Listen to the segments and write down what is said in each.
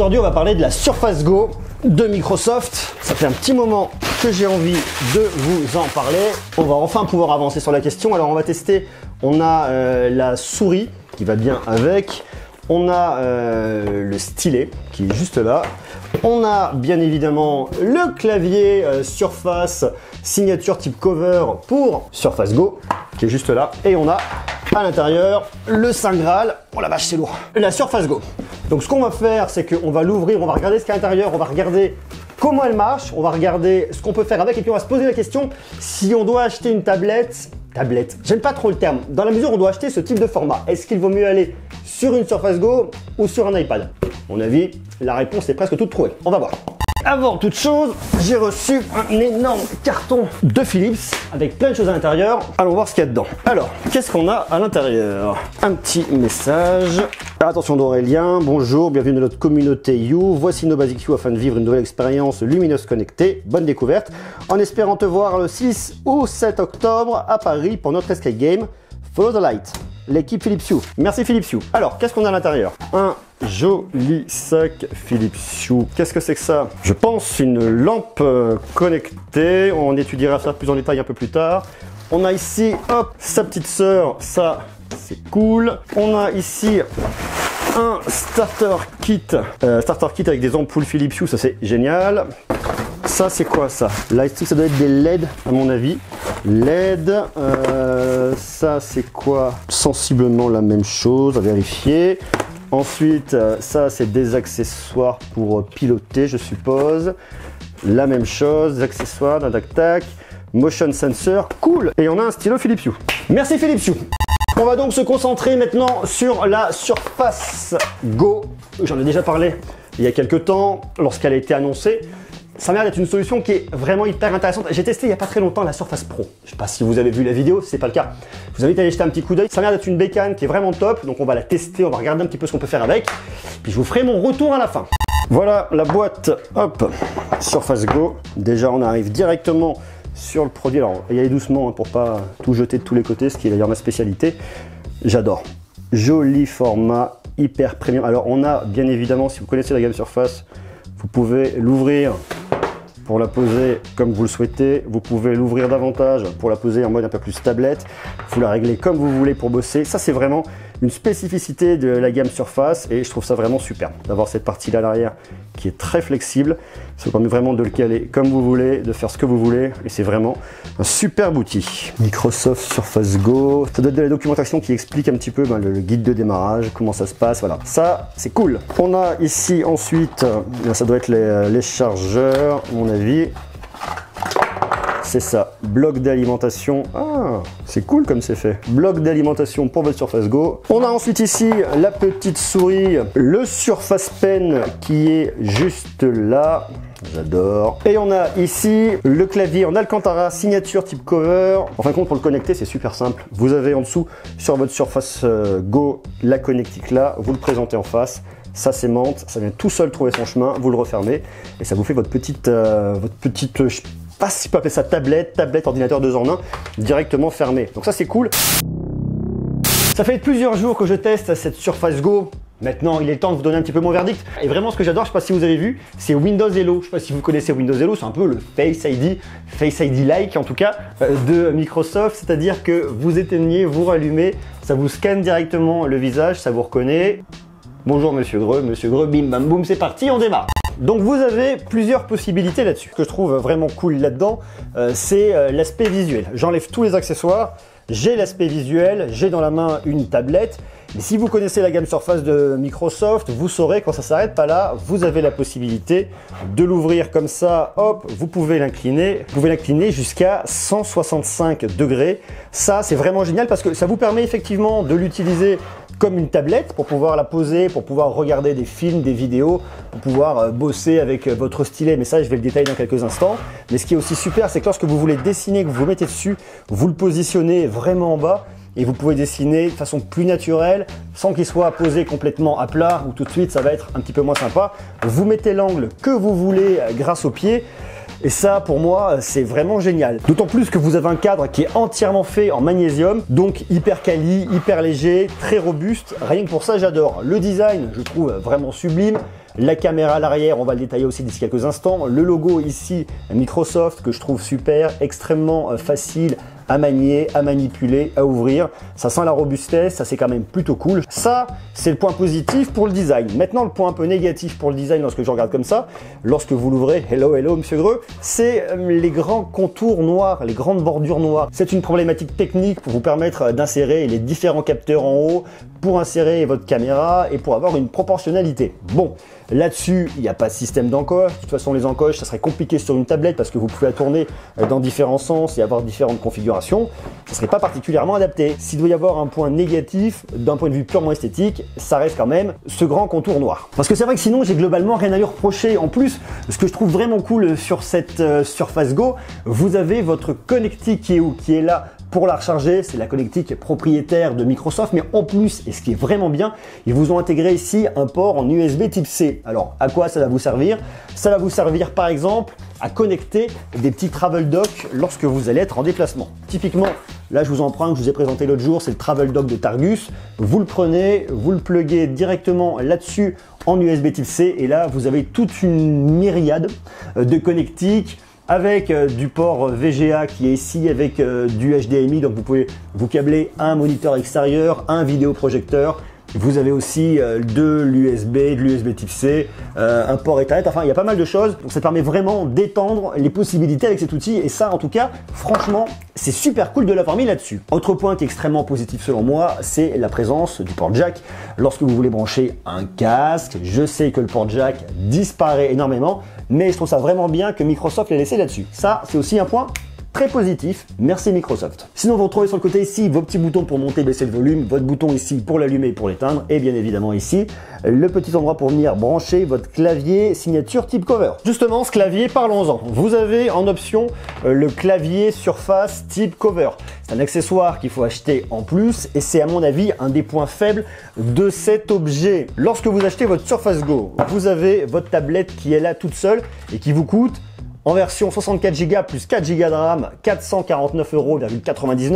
Aujourd'hui, on va parler de la Surface Go de Microsoft. Ça fait un petit moment que j'ai envie de vous en parler. On va enfin pouvoir avancer sur la question. Alors, on va tester. On a la souris qui va bien avec. On a le stylet qui est juste là. On a bien évidemment le clavier Surface signature type cover pour Surface Go qui est juste là. Et on a à l'intérieur le Saint Graal. Oh la vache, c'est lourd. La Surface Go. Donc ce qu'on va faire, c'est qu'on va l'ouvrir, on va regarder ce qu'il y a à l'intérieur, on va regarder comment elle marche, on va regarder ce qu'on peut faire avec et puis on va se poser la question si on doit acheter une tablette, j'aime pas trop le terme, dans la mesure où on doit acheter ce type de format. Est-ce qu'il vaut mieux aller sur une Surface Go ou sur un iPad? À mon avis, la réponse est presque toute trouvée. On va voir. Avant toute chose, j'ai reçu un énorme carton de Philips avec plein de choses à l'intérieur. Allons voir ce qu'il y a dedans. Alors, qu'est-ce qu'on a à l'intérieur? Un petit message. Attention d'Aurélien, bonjour, bienvenue dans notre communauté You. Voici nos Basic You afin de vivre une nouvelle expérience lumineuse connectée. Bonne découverte. En espérant te voir le 6 ou 7 octobre à Paris pour notre escape game Follow the Light. L'équipe Philips Hue. Merci Philips Hue. Alors, qu'est-ce qu'on a à l'intérieur? Un joli sac Philips Hue. Qu'est-ce que c'est que ça? Je pense une lampe connectée. On étudiera ça plus en détail un peu plus tard. On a ici, hop, sa petite sœur. Ça, c'est cool. On a ici un starter kit. Avec des ampoules Philips Hue. Ça, c'est génial. Ça, c'est quoi ça? Là, ça doit être des LED à mon avis. LED, ça c'est quoi? Sensiblement la même chose, à vérifier. Ensuite, ça c'est des accessoires pour piloter, je suppose. La même chose, des accessoires, tac, motion sensor, cool. Et on a un stylo Philips Hue. Merci Philips Hue. On va donc se concentrer maintenant sur la Surface Go. J'en ai déjà parlé il y a quelques temps, lorsqu'elle a été annoncée. Ça m'a l'air d'être une solution qui est vraiment hyper intéressante. J'ai testé il n'y a pas très longtemps la Surface Pro. Je ne sais pas si vous avez vu la vidéo, si ce n'est pas le cas. Je vous invite à aller jeter un petit coup d'œil. Ça m'a l'air d'être une bécane qui est vraiment top. Donc on va la tester, on va regarder un petit peu ce qu'on peut faire avec. Puis je vous ferai mon retour à la fin. Voilà la boîte, hop, Surface Go. Déjà on arrive directement sur le produit. Alors y aller doucement pour pas tout jeter de tous les côtés, ce qui est d'ailleurs ma spécialité. J'adore. Joli format, hyper premium. Alors on a bien évidemment, si vous connaissez la gamme Surface, vous pouvez l'ouvrir pour la poser comme vous le souhaitez. Vous pouvez l'ouvrir davantage pour la poser en mode un peu plus tablette. Vous la réglez comme vous voulez pour bosser. Ça, c'est vraiment une spécificité de la gamme Surface et je trouve ça vraiment super d'avoir cette partie-là à l'arrière qui est très flexible. Ça vous permet vraiment de le caler comme vous voulez, de faire ce que vous voulez et c'est vraiment un superbe outil. Microsoft Surface Go. Ça doit être de la documentation qui explique un petit peu le guide de démarrage, comment ça se passe. Voilà, ça c'est cool. On a ici ensuite, ça doit être les chargeurs, à mon avis. C'est ça, bloc d'alimentation. Ah, c'est cool comme c'est fait. Bloc d'alimentation pour votre Surface Go. On a ensuite ici la petite souris, le Surface Pen qui est juste là. J'adore. Et on a ici le clavier en Alcantara, signature type cover. En fin de compte, pour le connecter, c'est super simple. Vous avez en dessous, sur votre Surface Go, la connectique là. Vous le présentez en face. Ça s'aimante, ça vient tout seul trouver son chemin. Vous le refermez et ça vous fait votre petite je sais pas si on peut appeler ça tablette, ordinateur 2 en 1, directement fermé. Donc ça c'est cool. Ça fait plusieurs jours que je teste cette Surface Go. Maintenant, il est temps de vous donner un petit peu mon verdict. Et vraiment, ce que j'adore, je ne sais pas si vous avez vu, c'est Windows Hello. Je ne sais pas si vous connaissez Windows Hello, c'est un peu le Face ID-like en tout cas, de Microsoft. C'est-à-dire que vous éteignez, vous rallumez, ça vous scanne directement le visage, ça vous reconnaît. Bonjour Monsieur Greux, bim bam boum, c'est parti, on démarre. Donc vous avez plusieurs possibilités là-dessus. Ce que je trouve vraiment cool là-dedans, c'est l'aspect visuel. J'enlève tous les accessoires, j'ai l'aspect visuel, j'ai dans la main une tablette. Mais si vous connaissez la gamme Surface de Microsoft, vous saurez quand ça s'arrête pas là, vous avez la possibilité de l'ouvrir comme ça, hop, vous pouvez l'incliner jusqu'à 165 degrés. Ça, c'est vraiment génial parce que ça vous permet effectivement de l'utiliser comme une tablette pour pouvoir la poser, pour pouvoir regarder des films, des vidéos, pour pouvoir bosser avec votre stylet. Mais ça, je vais le détailler dans quelques instants. Mais ce qui est aussi super, c'est que lorsque vous voulez dessiner, que vous vous mettez dessus, vous le positionnez vraiment en bas et vous pouvez dessiner de façon plus naturelle, sans qu'il soit posé complètement à plat, ou tout de suite ça va être un petit peu moins sympa. Vous mettez l'angle que vous voulez grâce au pied. Et ça, pour moi, c'est vraiment génial. D'autant plus que vous avez un cadre qui est entièrement fait en magnésium, donc hyper quali, hyper léger, très robuste. Rien que pour ça, j'adore. Le design, je trouve vraiment sublime. La caméra à l'arrière, on va le détailler aussi d'ici quelques instants. Le logo ici, Microsoft, que je trouve super, extrêmement facile à manier, à manipuler, à ouvrir. Ça sent la robustesse, ça c'est quand même plutôt cool. Ça, c'est le point positif pour le design. Maintenant, le point un peu négatif pour le design lorsque je regarde comme ça, lorsque vous l'ouvrez, hello, hello, monsieur Greux, c'est les grands contours noirs, les grandes bordures noires. C'est une problématique technique pour vous permettre d'insérer les différents capteurs en haut, pour insérer votre caméra et pour avoir une proportionnalité. Bon, là-dessus, il n'y a pas de système d'encoche. De toute façon, les encoches, ça serait compliqué sur une tablette parce que vous pouvez la tourner dans différents sens et avoir différentes configurations. Ça ne serait pas particulièrement adapté. S'il doit y avoir un point négatif, d'un point de vue purement esthétique, ça reste quand même ce grand contour noir. Parce que c'est vrai que sinon, j'ai globalement rien à lui reprocher. En plus, ce que je trouve vraiment cool sur cette Surface Go, vous avez votre connectique qui est où? Qui est là pour la recharger. C'est la connectique propriétaire de Microsoft, mais en plus, et ce qui est vraiment bien, ils vous ont intégré ici un port en USB type C. Alors, à quoi ça va vous servir? Ça va vous servir par exemple à connecter des petits travel dock lorsque vous allez être en déplacement. Typiquement, là je vous emprunte, je vous ai présenté l'autre jour, c'est le travel dock de Targus. Vous le prenez, vous le pluguez directement là-dessus en USB type C, et là vous avez toute une myriade de connectiques avec du port VGA qui est ici, avec du HDMI, donc vous pouvez vous câbler un moniteur extérieur, un vidéoprojecteur. Vous avez aussi de l'USB type C, un port Ethernet, enfin il y a pas mal de choses. Donc ça permet vraiment d'étendre les possibilités avec cet outil, et ça en tout cas, franchement, c'est super cool de l'avoir mis là-dessus. Autre point qui est extrêmement positif selon moi, c'est la présence du port jack. Lorsque vous voulez brancher un casque, je sais que le port jack disparaît énormément, mais je trouve ça vraiment bien que Microsoft l'ait laissé là-dessus. Ça, c'est aussi un point très positif, merci Microsoft. Sinon, vous retrouvez sur le côté ici vos petits boutons pour monter, baisser le volume, votre bouton ici pour l'allumer et pour l'éteindre, et bien évidemment ici, le petit endroit pour venir brancher votre clavier signature type cover. Justement, ce clavier, parlons-en. Vous avez en option le clavier Surface type cover. C'est un accessoire qu'il faut acheter en plus, et c'est à mon avis un des points faibles de cet objet. Lorsque vous achetez votre Surface Go, vous avez votre tablette qui est là toute seule et qui vous coûte, en version 64 Go plus 4 Go de RAM, 449,99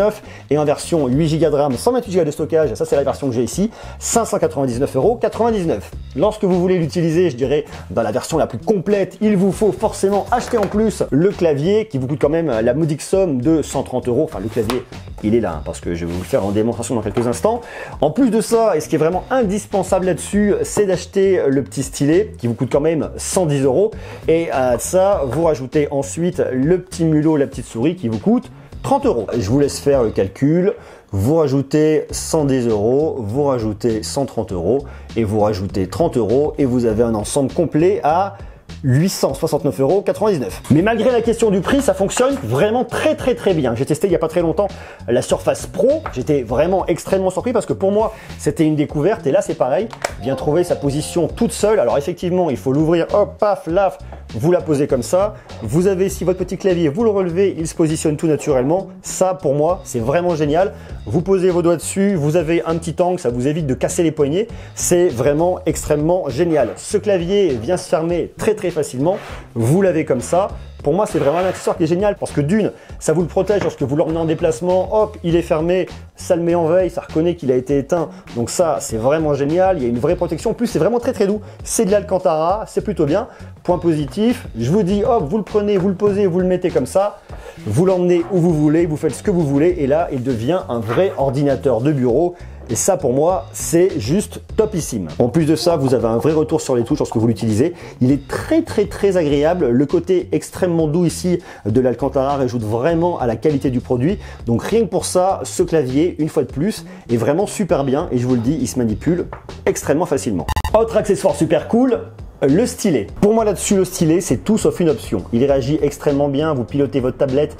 €, et en version 8 Go de RAM, 128 Go de stockage, ça c'est la version que j'ai ici, 599,99 €. Lorsque vous voulez l'utiliser, je dirais, dans la version la plus complète, il vous faut forcément acheter en plus le clavier qui vous coûte quand même la modique somme de 130 €. Enfin, le clavier, il est là, hein, parce que je vais vous le faire en démonstration dans quelques instants. En plus de ça, et ce qui est vraiment indispensable là-dessus, c'est d'acheter le petit stylet qui vous coûte quand même 110 €. Et à ça, vous rajoutez ensuite le petit mulot, la petite souris qui vous coûte 30 €. Je vous laisse faire le calcul. Vous rajoutez 110 €, vous rajoutez 130 € et vous rajoutez 30 € et vous avez un ensemble complet à 869,99 €. Mais malgré la question du prix, ça fonctionne vraiment très bien. J'ai testé il n'y a pas très longtemps la Surface Pro. J'étais vraiment extrêmement surpris parce que pour moi, c'était une découverte. Et là, c'est pareil. Bien trouver sa position toute seule. Alors effectivement, il faut l'ouvrir. Hop, paf, laf. Vous la posez comme ça. Vous avez ici votre petit clavier. Vous le relevez. Il se positionne tout naturellement. Ça, pour moi, c'est vraiment génial. Vous posez vos doigts dessus. Vous avez un petit angle. Ça vous évite de casser les poignets. C'est vraiment extrêmement génial. Ce clavier vient se fermer très facilement. Vous l'avez comme ça. Pour moi, c'est vraiment un accessoire qui est génial parce que d'une, ça vous le protège lorsque vous l'emmenez en déplacement. Hop, il est fermé, ça le met en veille, ça reconnaît qu'il a été éteint. Donc ça, c'est vraiment génial. Il y a une vraie protection. En plus, c'est vraiment très doux. C'est de l'Alcantara, c'est plutôt bien. Point positif, je vous dis, hop, vous le prenez, vous le posez, vous le mettez comme ça. Vous l'emmenez où vous voulez, vous faites ce que vous voulez. Et là, il devient un vrai ordinateur de bureau. Et ça, pour moi, c'est juste topissime. En plus de ça, vous avez un vrai retour sur les touches lorsque vous l'utilisez. Il est très agréable. Le côté extrêmement doux ici de l'Alcantara rajoute vraiment à la qualité du produit. Donc rien que pour ça, ce clavier, une fois de plus, est vraiment super bien. Et je vous le dis, il se manipule extrêmement facilement. Autre accessoire super cool, le stylet. Pour moi là-dessus, le stylet, c'est tout sauf une option. Il réagit extrêmement bien. Vous pilotez votre tablette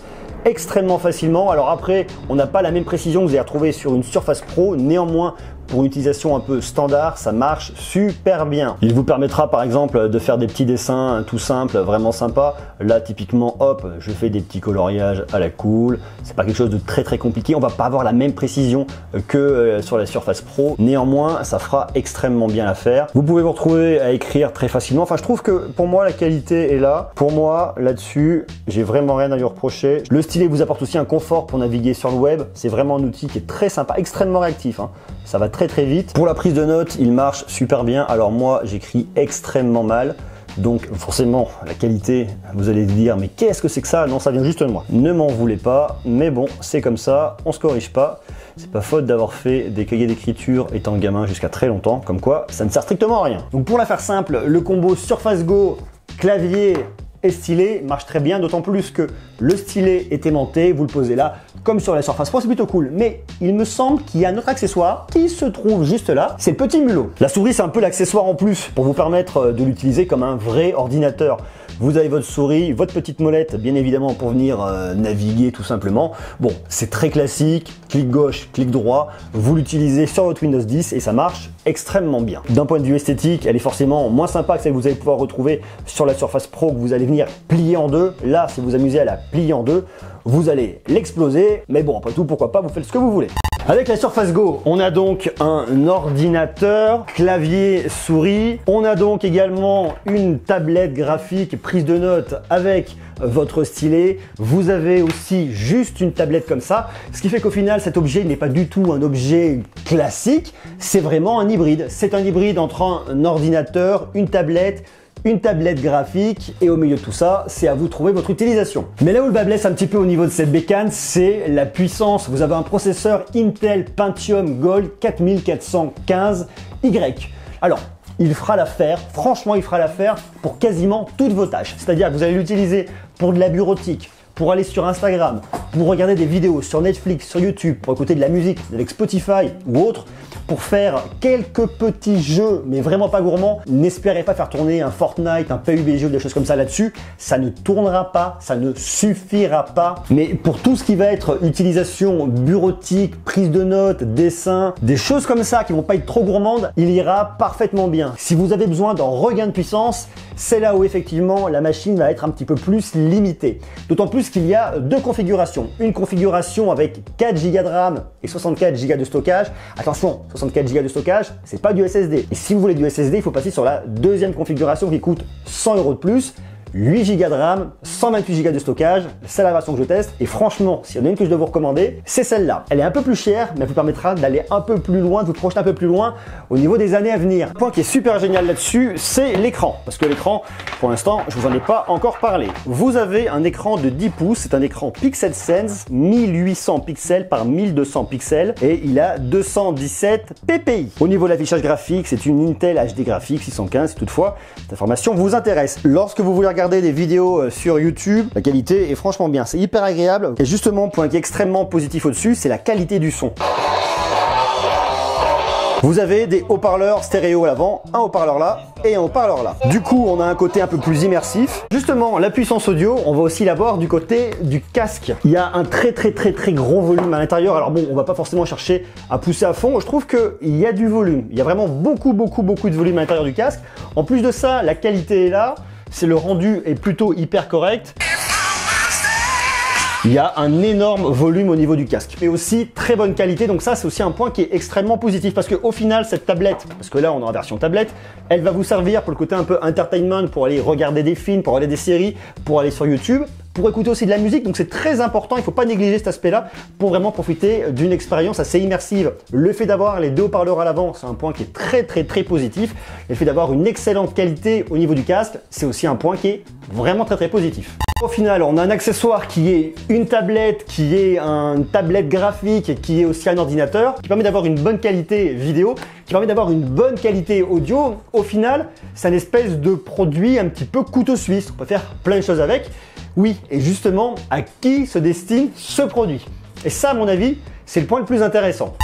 extrêmement facilement. Alors après, on n'a pas la même précision que vous allez retrouver sur une Surface Pro. Néanmoins, pour une utilisation un peu standard, ça marche super bien. Il vous permettra par exemple de faire des petits dessins tout simples, vraiment sympa. Là typiquement, hop, je fais des petits coloriages à la cool. C'est pas quelque chose de très compliqué. On va pas avoir la même précision que sur la Surface Pro. Néanmoins, ça fera extrêmement bien l'affaire. Vous pouvez vous retrouver à écrire très facilement. Enfin, je trouve que pour moi, la qualité est là. Pour moi, là-dessus, j'ai vraiment rien à lui reprocher. Le stylet vous apporte aussi un confort pour naviguer sur le web. C'est vraiment un outil qui est très sympa, extrêmement réactif, hein. Ça va très vite. Pour la prise de notes, il marche super bien. Alors moi, j'écris extrêmement mal. Donc forcément, la qualité, vous allez dire, mais qu'est-ce que c'est que ça? Non, ça vient juste de moi. Ne m'en voulez pas, mais bon, c'est comme ça, on se corrige pas. C'est pas faute d'avoir fait des cahiers d'écriture étant gamin jusqu'à très longtemps, comme quoi ça ne sert strictement à rien. Donc pour la faire simple, le combo Surface Go, clavier et stylet marche très bien, d'autant plus que le stylet est aimanté, vous le posez là, comme sur la Surface Pro, c'est plutôt cool. Mais il me semble qu'il y a un autre accessoire qui se trouve juste là, c'est le petit mulot. La souris, c'est un peu l'accessoire en plus pour vous permettre de l'utiliser comme un vrai ordinateur. Vous avez votre souris, votre petite molette, bien évidemment, pour venir naviguer tout simplement. Bon, c'est très classique, clic gauche, clic droit, vous l'utilisez sur votre Windows 10 et ça marche extrêmement bien. D'un point de vue esthétique, elle est forcément moins sympa que celle que vous allez pouvoir retrouver sur la Surface Pro que vous allez venir plier en deux. Là, si vous amusez à la plier en deux, vous allez l'exploser. Mais bon, après tout, pourquoi pas, vous faites ce que vous voulez. Avec la Surface Go, on a donc un ordinateur, clavier, souris. On a donc également une tablette graphique, prise de notes avec votre stylet. Vous avez aussi juste une tablette comme ça, ce qui fait qu'au final, cet objet n'est pas du tout un objet classique, c'est vraiment un hybride. C'est un hybride entre un ordinateur, une tablette graphique, et au milieu de tout ça, c'est à vous de trouver votre utilisation. Mais là où le bas blesse un petit peu au niveau de cette bécane, c'est la puissance. Vous avez un processeur Intel Pentium Gold 4415Y. Alors, il fera l'affaire, franchement il fera l'affaire pour quasiment toutes vos tâches. C'est-à-dire que vous allez l'utiliser pour de la bureautique, pour aller sur Instagram, pour regarder des vidéos sur Netflix, sur YouTube, pour écouter de la musique avec Spotify ou autre, pour faire quelques petits jeux, mais vraiment pas gourmands. N'espérez pas faire tourner un Fortnite, un PUBG ou des choses comme ça là-dessus. Ça ne tournera pas, ça ne suffira pas. Mais pour tout ce qui va être utilisation bureautique, prise de notes, dessin, des choses comme ça qui vont pas être trop gourmandes, il ira parfaitement bien. Si vous avez besoin d'un regain de puissance, c'est là où effectivement la machine va être un petit peu plus limitée. D'autant plus qu'il y a deux configurations. Une configuration avec 4 Go de RAM et 64 Go de stockage. Attention, 64 Go de stockage, c'est pas du SSD. Et si vous voulez du SSD, il faut passer sur la deuxième configuration qui coûte 100 € de plus. 8 Go de RAM, 128 Go de stockage, c'est la version que je teste et franchement, s'il y en a une que je dois vous recommander, c'est celle-là. Elle est un peu plus chère, mais elle vous permettra d'aller un peu plus loin, de vous projeter un peu plus loin au niveau des années à venir. Un point qui est super génial là-dessus, c'est l'écran. Parce que l'écran, pour l'instant, je vous en ai pas encore parlé. Vous avez un écran de 10 pouces, c'est un écran PixelSense, 1800 pixels par 1200 pixels et il a 217 ppi. Au niveau de l'affichage graphique, c'est une Intel HD Graphics 615 si toutefois cette information vous intéresse. Lorsque vous voulez regarder des vidéos sur YouTube, la qualité est franchement bien, c'est hyper agréable. Et justement, point qui est extrêmement positif au-dessus, c'est la qualité du son. Vous avez des haut-parleurs stéréo à l'avant, un haut-parleur là et un haut-parleur là. Du coup, on a un côté un peu plus immersif. Justement, la puissance audio, on va aussi l'avoir du côté du casque. Il y a un très gros volume à l'intérieur. Alors bon, on va pas forcément chercher à pousser à fond. Je trouve qu'il y a du volume. Il y a vraiment beaucoup de volume à l'intérieur du casque. En plus de ça, la qualité est là. Le rendu est plutôt hyper correct. Il y a un énorme volume au niveau du casque, mais aussi très bonne qualité. Donc ça, c'est aussi un point qui est extrêmement positif parce qu'au final, cette tablette, parce que là, on est en version tablette, elle va vous servir pour le côté un peu entertainment, pour aller regarder des films, pour regarder des séries, pour aller sur YouTube, pour écouter aussi de la musique. Donc c'est très important, il ne faut pas négliger cet aspect-là pour vraiment profiter d'une expérience assez immersive. Le fait d'avoir les deux haut-parleurs à l'avant, c'est un point qui est très positif. Le fait d'avoir une excellente qualité au niveau du casque, c'est aussi un point qui est vraiment très positif. Au final, on a un accessoire qui est une tablette, qui est une tablette graphique, qui est aussi un ordinateur, qui permet d'avoir une bonne qualité vidéo, qui permet d'avoir une bonne qualité audio. Au final, c'est une espèce de produit un petit peu couteau suisse. On peut faire plein de choses avec. Oui, et justement, à qui se destine ce produit? Et ça, à mon avis, c'est le point le plus intéressant.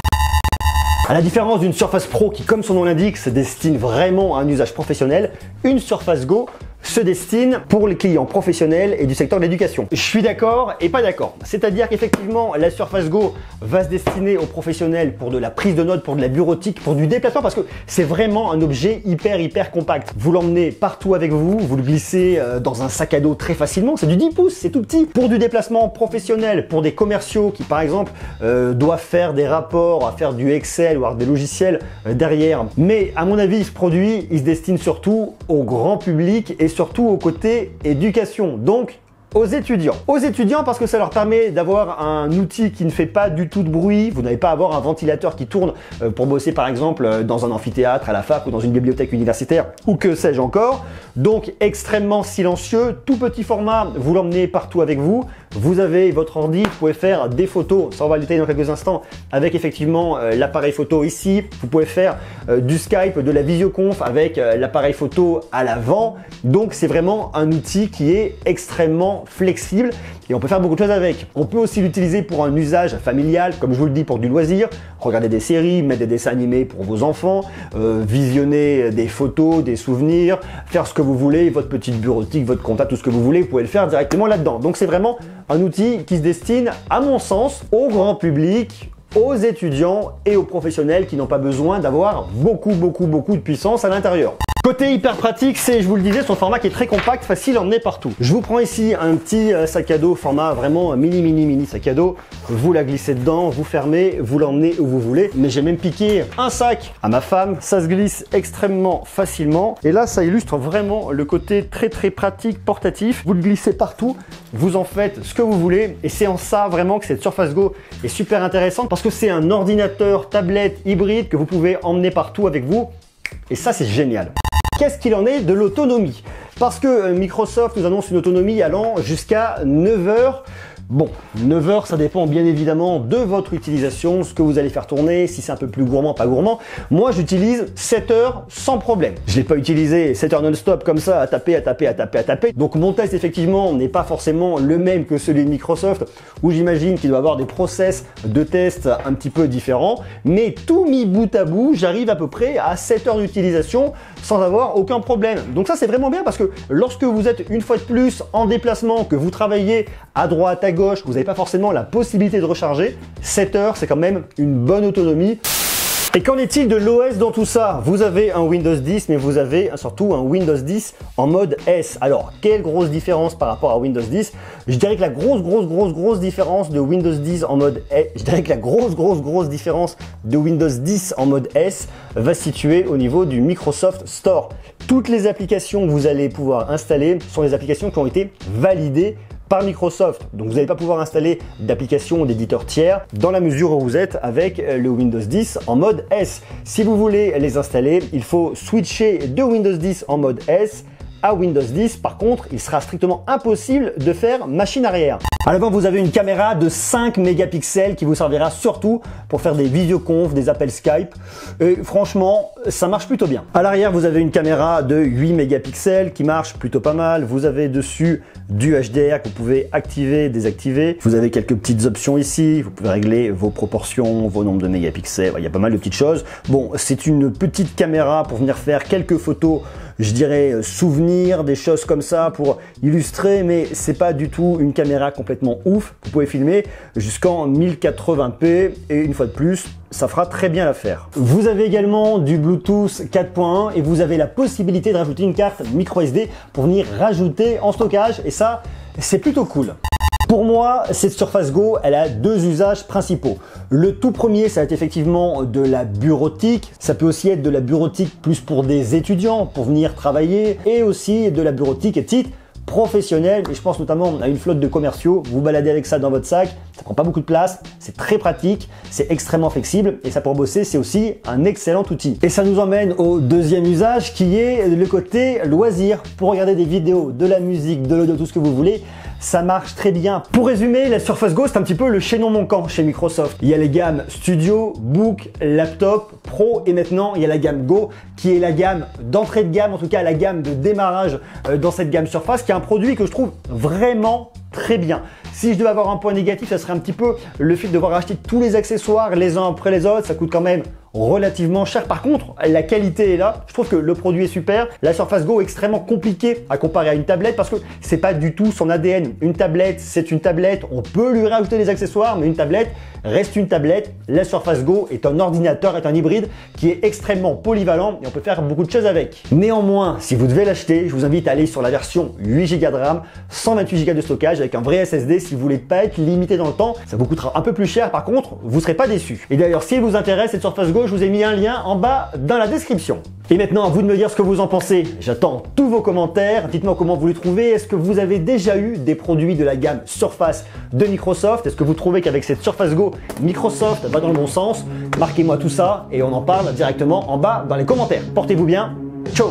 À la différence d'une Surface Pro qui, comme son nom l'indique, se destine vraiment à un usage professionnel, une Surface Go se destine pour les clients professionnels et du secteur de l'éducation. Je suis d'accord et pas d'accord. C'est-à-dire qu'effectivement, la Surface Go va se destiner aux professionnels pour de la prise de notes, pour de la bureautique, pour du déplacement, parce que c'est vraiment un objet hyper compact. Vous l'emmenez partout avec vous, vous le glissez dans un sac à dos très facilement. C'est du 10 pouces, c'est tout petit. Pour du déplacement professionnel, pour des commerciaux qui par exemple doivent faire des rapports, à faire du Excel ou avoir des logiciels derrière. Mais à mon avis, ce produit, il se destine surtout au grand public et surtout au côté éducation. Donc, aux étudiants. Aux étudiants parce que ça leur permet d'avoir un outil qui ne fait pas du tout de bruit. Vous n'avez pas à avoir un ventilateur qui tourne pour bosser par exemple dans un amphithéâtre, à la fac ou dans une bibliothèque universitaire ou que sais-je encore. Donc extrêmement silencieux, tout petit format, vous l'emmenez partout avec vous. Vous avez votre ordi, vous pouvez faire des photos, ça on va le détailler dans quelques instants, avec effectivement l'appareil photo ici. Vous pouvez faire du Skype, de la visioconf avec l'appareil photo à l'avant. Donc c'est vraiment un outil qui est extrêmement flexible et on peut faire beaucoup de choses avec. On peut aussi l'utiliser pour un usage familial, comme je vous le dis, pour du loisir, regarder des séries, mettre des dessins animés pour vos enfants, visionner des photos, des souvenirs, faire ce que vous voulez, votre petite bureautique, votre compta, tout ce que vous voulez, vous pouvez le faire directement là-dedans. Donc c'est vraiment un outil qui se destine, à mon sens, au grand public, aux étudiants et aux professionnels qui n'ont pas besoin d'avoir beaucoup de puissance à l'intérieur. Côté hyper pratique, c'est, je vous le disais, son format qui est très compact, facile à emmener partout. Je vous prends ici un petit sac à dos, format vraiment mini sac à dos. Vous la glissez dedans, vous fermez, vous l'emmenez où vous voulez. Mais j'ai même piqué un sac à ma femme. Ça se glisse extrêmement facilement. Et là, ça illustre vraiment le côté très pratique, portatif. Vous le glissez partout, vous en faites ce que vous voulez. Et c'est en ça vraiment que cette Surface Go est super intéressante parce que c'est un ordinateur, tablette, hybride que vous pouvez emmener partout avec vous. Et ça, c'est génial. Qu'est-ce qu'il en est de l'autonomie? Parce que Microsoft nous annonce une autonomie allant jusqu'à 9 heures. Bon, 9 heures, ça dépend bien évidemment de votre utilisation, ce que vous allez faire tourner, si c'est un peu plus gourmand, pas gourmand. Moi, j'utilise 7 heures sans problème. Je ne l'ai pas utilisé 7 heures non-stop comme ça, à taper. Donc mon test, effectivement, n'est pas forcément le même que celui de Microsoft, où j'imagine qu'il doit avoir des process de test un petit peu différents. Mais tout mis bout à bout, j'arrive à peu près à 7 heures d'utilisation sans avoir aucun problème. Donc ça, c'est vraiment bien parce que lorsque vous êtes une fois de plus en déplacement, que vous travaillez à droite, à gauche, que vous n'avez pas forcément la possibilité de recharger, 7 heures, c'est quand même une bonne autonomie. Et qu'en est-il de l'OS dans tout ça? Vous avez un Windows 10, mais vous avez surtout un Windows 10 en mode S. Alors, quelle grosse différence par rapport à Windows 10? Je dirais que la grosse différence de Windows 10 en mode S, je dirais que la grosse différence de Windows 10 en mode S va se situer au niveau du Microsoft Store. Toutes les applications que vous allez pouvoir installer sont des applications qui ont été validées par Microsoft. Donc vous n'allez pas pouvoir installer d'applications d'éditeurs tiers dans la mesure où vous êtes avec le Windows 10 en mode S. Si vous voulez les installer, il faut switcher de Windows 10 en mode S à Windows 10. Par contre, il sera strictement impossible de faire machine arrière. À l'avant, vous avez une caméra de 5 mégapixels qui vous servira surtout pour faire des visioconf, des appels Skype. Et franchement, ça marche plutôt bien. À l'arrière, vous avez une caméra de 8 mégapixels qui marche plutôt pas mal. Vous avez dessus du HDR que vous pouvez activer, désactiver. Vous avez quelques petites options ici. Vous pouvez régler vos proportions, vos nombres de mégapixels. Il y a pas mal de petites choses. Bon, c'est une petite caméra pour venir faire quelques photos, je dirais souvenirs, des choses comme ça pour illustrer, mais c'est pas du tout une caméra complètement ouf. Vous pouvez filmer jusqu'en 1080p et une fois de plus, ça fera très bien l'affaire. Vous avez également du Bluetooth 4.1 et vous avez la possibilité de rajouter une carte micro SD pour venir rajouter en stockage et ça, c'est plutôt cool. Pour moi, cette Surface Go, elle a deux usages principaux. Le tout premier, ça va être effectivement de la bureautique. Ça peut aussi être de la bureautique plus pour des étudiants, pour venir travailler, et aussi de la bureautique à titre professionnel. Et je pense notamment à une flotte de commerciaux. Vous baladez avec ça dans votre sac, ça prend pas beaucoup de place, c'est très pratique, c'est extrêmement flexible, et ça pour bosser, c'est aussi un excellent outil. Et ça nous emmène au deuxième usage qui est le côté loisir. Pour regarder des vidéos, de la musique, de l'audio, tout ce que vous voulez, ça marche très bien. Pour résumer, la Surface Go, c'est un petit peu le chaînon manquant chez Microsoft. Il y a les gammes Studio, Book, Laptop, Pro et maintenant il y a la gamme Go qui est la gamme d'entrée de gamme, en tout cas la gamme de démarrage dans cette gamme Surface, qui est un produit que je trouve vraiment très bien. Si je devais avoir un point négatif, ça serait un petit peu le fait de devoir acheter tous les accessoires les uns après les autres. Ça coûte quand même relativement cher. Par contre, la qualité est là. Je trouve que le produit est super. La Surface Go est extrêmement compliquée à comparer à une tablette parce que c'est pas du tout son ADN. Une tablette, c'est une tablette. On peut lui rajouter des accessoires, mais une tablette reste une tablette. La Surface Go est un ordinateur, est un hybride qui est extrêmement polyvalent et on peut faire beaucoup de choses avec. Néanmoins, si vous devez l'acheter, je vous invite à aller sur la version 8 Go de RAM, 128 Go de stockage avec un vrai SSD si vous voulez pas être limité dans le temps. Ça vous coûtera un peu plus cher. Par contre, vous serez pas déçus. Et d'ailleurs, si elle vous intéresse, cette Surface Go, vidéo, je vous ai mis un lien en bas dans la description. Et maintenant, à vous de me dire ce que vous en pensez. J'attends tous vos commentaires. Dites-moi comment vous les trouvez. Est-ce que vous avez déjà eu des produits de la gamme Surface de Microsoft? Est-ce que vous trouvez qu'avec cette Surface Go, Microsoft va dans le bon sens? Marquez-moi tout ça et on en parle directement en bas dans les commentaires. Portez-vous bien. Ciao!